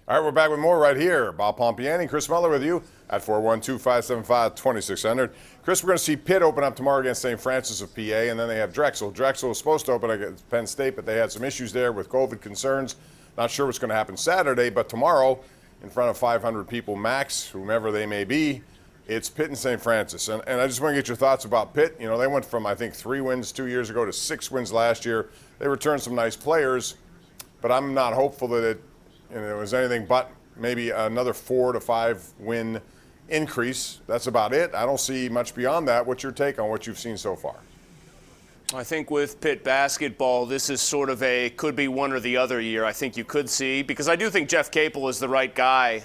All right, we're back with more right here. Bob Pompeani, Chris Mueller with you at 412-575-2600. Chris, we're going to see Pitt open up tomorrow against St. Francis of PA, and then they have Drexel. Drexel was supposed to open against Penn State, but they had some issues there with COVID concerns. Not sure what's going to happen Saturday, but tomorrow, in front of 500 people max, whomever they may be, it's Pitt and St. Francis. And I just want to get your thoughts about Pitt. You know, they went from, I think, 3 wins 2 years ago to 6 wins last year. They returned some nice players, but I'm not hopeful that it was anything but maybe another 4 to 5 win increase. That's about it. I don't see much beyond that. What's your take on what you've seen so far? I think with Pitt basketball, this is sort of could be one or the other year. I think you could see, because I do think Jeff Capel is the right guy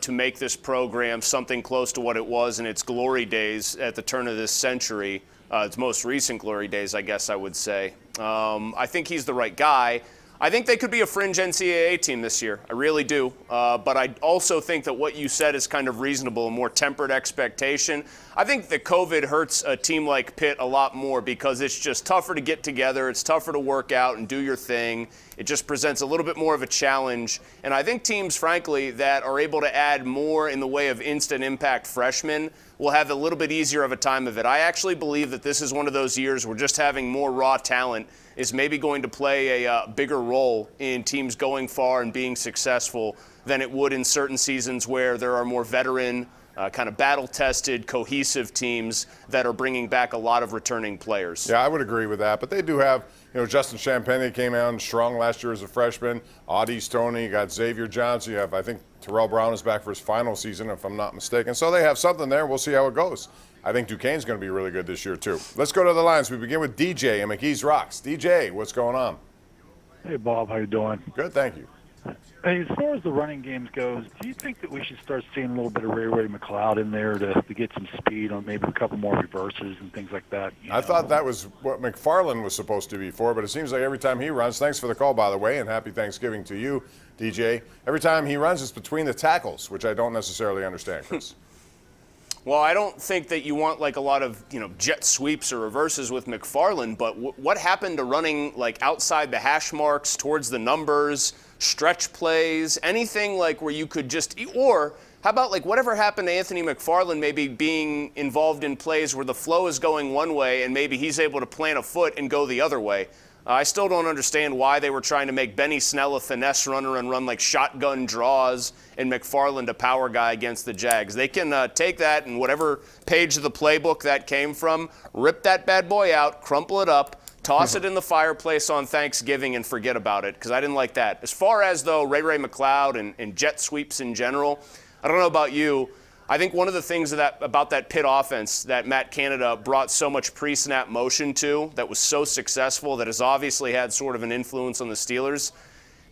to make this program something close to what it was in its glory days at the turn of this century, its most recent glory days, I guess I would say. I think he's the right guy. I think they could be a fringe NCAA team this year. I really do. But I also think that what you said is kind of reasonable, a more tempered expectation. I think that COVID hurts a team like Pitt a lot more because it's just tougher to get together. It's tougher to work out and do your thing. It just presents a little bit more of a challenge. And I think teams, frankly, that are able to add more in the way of instant impact freshmen will have a little bit easier of a time of it. I actually believe that this is one of those years where just having more raw talent is maybe going to play a bigger role in teams going far and being successful than it would in certain seasons where there are more veteran, kind of battle-tested, cohesive teams that are bringing back a lot of returning players. Yeah, I would agree with that. But they do have, Justin Champagne came out strong last year as a freshman. Audie Stoney, you got Xavier Johnson. You have, I think, Terrell Brown is back for his final season, if I'm not mistaken. So they have something there. We'll see how it goes. I think Duquesne's going to be really good this year, too. Let's go to the lines. We begin with DJ and McKees Rocks. DJ, what's going on? Hey, Bob. How you doing? Good, thank you. Hey, as far as the running games goes, do you think that we should start seeing a little bit of Ray McLeod in there to get some speed on maybe a couple more reverses and things like that? I thought that was what McFarland was supposed to be for, but it seems like every time he runs, thanks for the call, by the way, and happy Thanksgiving to you, DJ. Every time he runs, it's between the tackles, which I don't necessarily understand, Chris. Well, I don't think that you want like a lot of, jet sweeps or reverses with McFarland, but what happened to running like outside the hash marks, towards the numbers, stretch plays, anything like where you could just, or how about like whatever happened to Anthony McFarland maybe being involved in plays where the flow is going one way and maybe he's able to plant a foot and go the other way. I still don't understand why they were trying to make Benny Snell a finesse runner and run like shotgun draws and McFarland a power guy against the Jags. They can take that and whatever page of the playbook that came from, rip that bad boy out, crumple it up, toss it in the fireplace on Thanksgiving and forget about it, because I didn't like that. As far as, though, Ray McLeod and jet sweeps in general, I don't know about you. I think one of the things about that Pitt offense that Matt Canada brought so much pre-snap motion to, that was so successful, that has obviously had sort of an influence on the Steelers,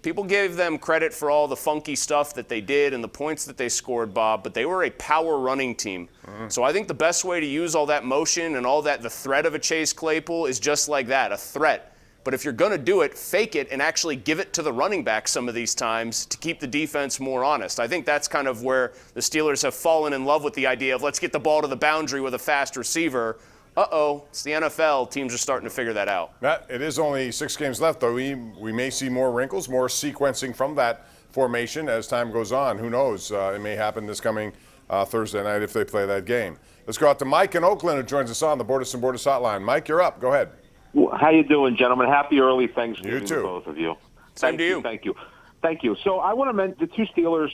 people gave them credit for all the funky stuff that they did and the points that they scored, Bob, but they were a power running team. So I think the best way to use all that motion and all that, the threat of a Chase Claypool is just like that, a threat. But if you're going to do it, fake it and actually give it to the running back some of these times to keep the defense more honest. I think that's kind of where the Steelers have fallen in love with the idea of let's get the ball to the boundary with a fast receiver. It's the NFL. Teams are starting to figure that out. Matt, it is only 6 games left, though. We may see more wrinkles, more sequencing from that formation as time goes on. Who knows? It may happen this coming Thursday night if they play that game. Let's go out to Mike in Oakland, who joins us on the Bordas and Bordas hotline. Mike, you're up. Go ahead. How you doing, gentlemen? Happy early Thanksgiving You too. to both of you. Same to you. Thank you. So I want to mention the two Steelers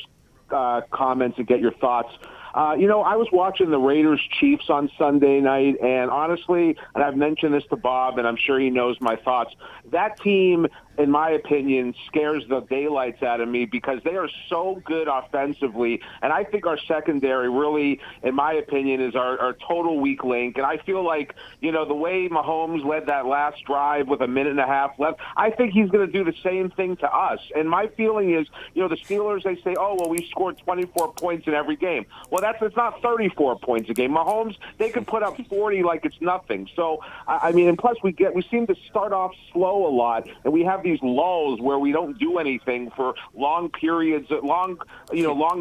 comments and get your thoughts. I was watching the Raiders-Chiefs on Sunday night, and honestly, and I've mentioned this to Bob, and I'm sure he knows my thoughts, that team, in my opinion, scares the daylights out of me because they are so good offensively, and I think our secondary really, in my opinion, is our total weak link, and I feel like, the way Mahomes led that last drive with a minute and a half left, I think he's going to do the same thing to us, and my feeling is, the Steelers, they say, we scored 24 points in every game. Well, Well, it's not 34 points a game. Mahomes, they can put up 40 like it's nothing. So, I mean, and plus we seem to start off slow a lot, and we have these lulls where we don't do anything for long periods, long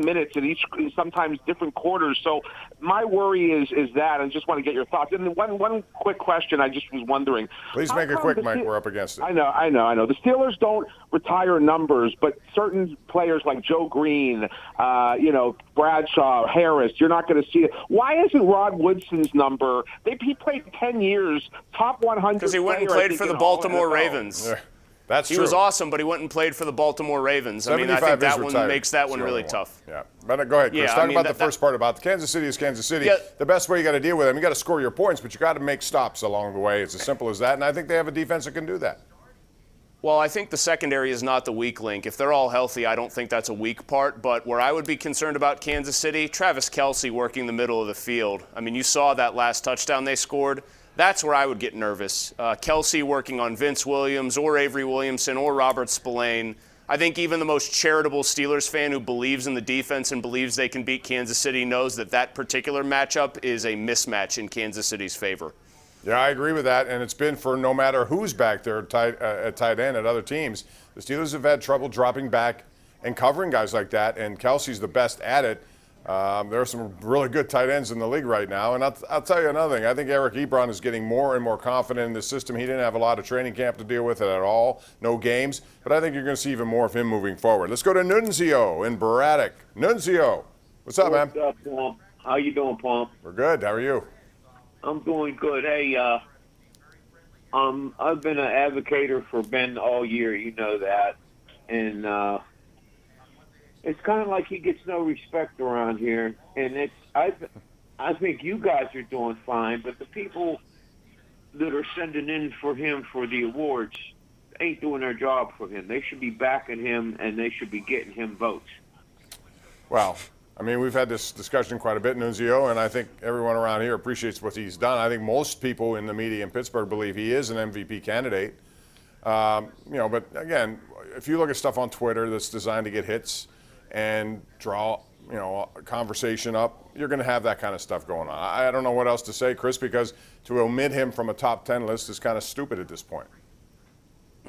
minutes in each, sometimes different quarters. So my worry is that, and just want to get your thoughts. And one quick question, I just was wondering. Please make it quick, Mike. We're up against it. I know. The Steelers don't retire numbers, but certain players like Joe Green, Bradshaw, Harris, you're not going to see it. Why isn't Rod Woodson's number? He played 10 years, top 100. Because he went and played for the Baltimore Ravens. Yeah, that's true. He was awesome, but he went and played for the Baltimore Ravens. I mean, I think that one makes that one really tough. Yeah, but go ahead, Chris. Talk about the first part about Kansas City is Kansas City. Yeah. The best way you got to deal with them, you got to score your points, but you got to make stops along the way. It's as simple as that, and I think they have a defense that can do that. Well, I think the secondary is not the weak link. If they're all healthy, I don't think that's a weak part. But where I would be concerned about Kansas City, Travis Kelce working the middle of the field. I mean, you saw that last touchdown they scored. That's where I would get nervous. Kelce working on Vince Williams or Avery Williamson or Robert Spillane. I think even the most charitable Steelers fan who believes in the defense and believes they can beat Kansas City knows that particular matchup is a mismatch in Kansas City's favor. Yeah, I agree with that, and it's been for no matter who's back there at tight end at other teams. The Steelers have had trouble dropping back and covering guys like that, and Kelsey's the best at it. There are some really good tight ends in the league right now, and I'll tell you another thing. I think Eric Ebron is getting more and more confident in the system. He didn't have a lot of training camp to deal with it at all, no games, but I think you're going to see even more of him moving forward. Let's go to Nunzio in Braddock. Nunzio, what's up, man? What's up, Pomp? How you doing, Pomp? We're good. How are you? I'm doing good. Hey, I've been an advocator for Ben all year. You know that, and it's kind of like he gets no respect around here. And I think you guys are doing fine, but the people that are sending in for him for the awards ain't doing their job for him. They should be backing him, and they should be getting him votes. Well, I mean, we've had this discussion quite a bit, Nunzio, and I think everyone around here appreciates what he's done. I think most people in the media in Pittsburgh believe he is an MVP candidate. But again, if you look at stuff on Twitter that's designed to get hits and draw, a conversation up, you're going to have that kind of stuff going on. I don't know what else to say, Chris, because to omit him from a top 10 list is kind of stupid at this point.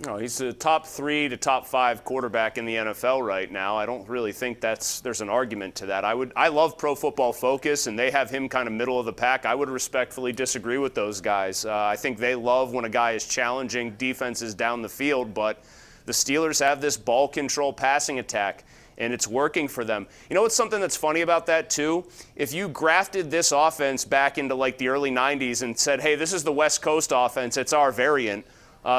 No, he's a top 3 to top 5 quarterback in the NFL right now. I don't really think there's an argument to that. I love Pro Football Focus, and they have him kind of middle of the pack. I would respectfully disagree with those guys. I think they love when a guy is challenging defenses down the field, but the Steelers have this ball control passing attack, and it's working for them. You know what's something that's funny about that, too? If you grafted this offense back into like the early 90s and said, hey, this is the West Coast offense, it's our variant,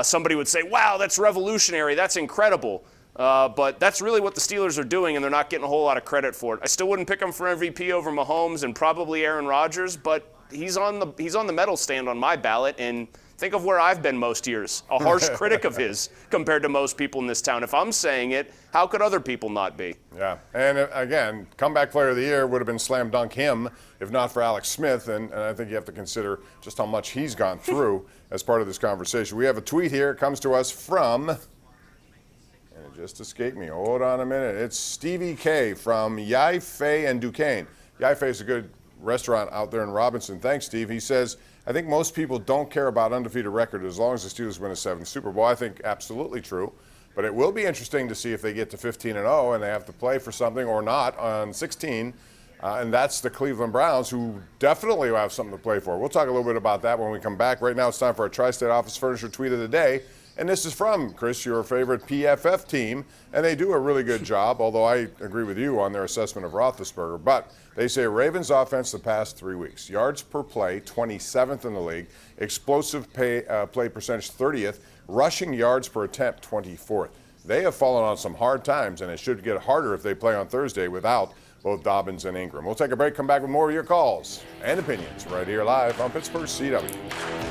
somebody would say, wow, that's revolutionary, that's incredible. But that's really what the Steelers are doing, and they're not getting a whole lot of credit for it. I still wouldn't pick him for MVP over Mahomes and probably Aaron Rodgers, but he's on the medal stand on my ballot, and think of where I've been most years, a harsh critic of his compared to most people in this town. If I'm saying it, how could other people not be? Yeah, and again, comeback player of the year would have been slam dunk him if not for Alex Smith, and I think you have to consider just how much he's gone through as part of this conversation. We have a tweet here. It comes to us from, and it just escaped me. Hold on a minute. It's Stevie K from Yai-Fei and Duquesne. Yai-Fei is a good restaurant out there in Robinson. Thanks, Steve. He says, I think most people don't care about undefeated record as long as the Steelers win a 7th Super Bowl. I think absolutely true. But it will be interesting to see if they get to 15-0 and they have to play for something or not on 16. And that's the Cleveland Browns, who definitely will have something to play for. We'll talk a little bit about that when we come back. Right now it's time for our Tri-State Office Furniture Tweet of the Day. And this is from, Chris, your favorite PFF team. And they do a really good job, although I agree with you on their assessment of Roethlisberger. But they say Ravens offense the past 3 weeks. Yards per play, 27th in the league. Explosive play percentage, 30th. Rushing yards per attempt, 24th. They have fallen on some hard times, and it should get harder if they play on Thursday without both Dobbins and Ingram. We'll take a break, come back with more of your calls and opinions right here live on Pittsburgh CW.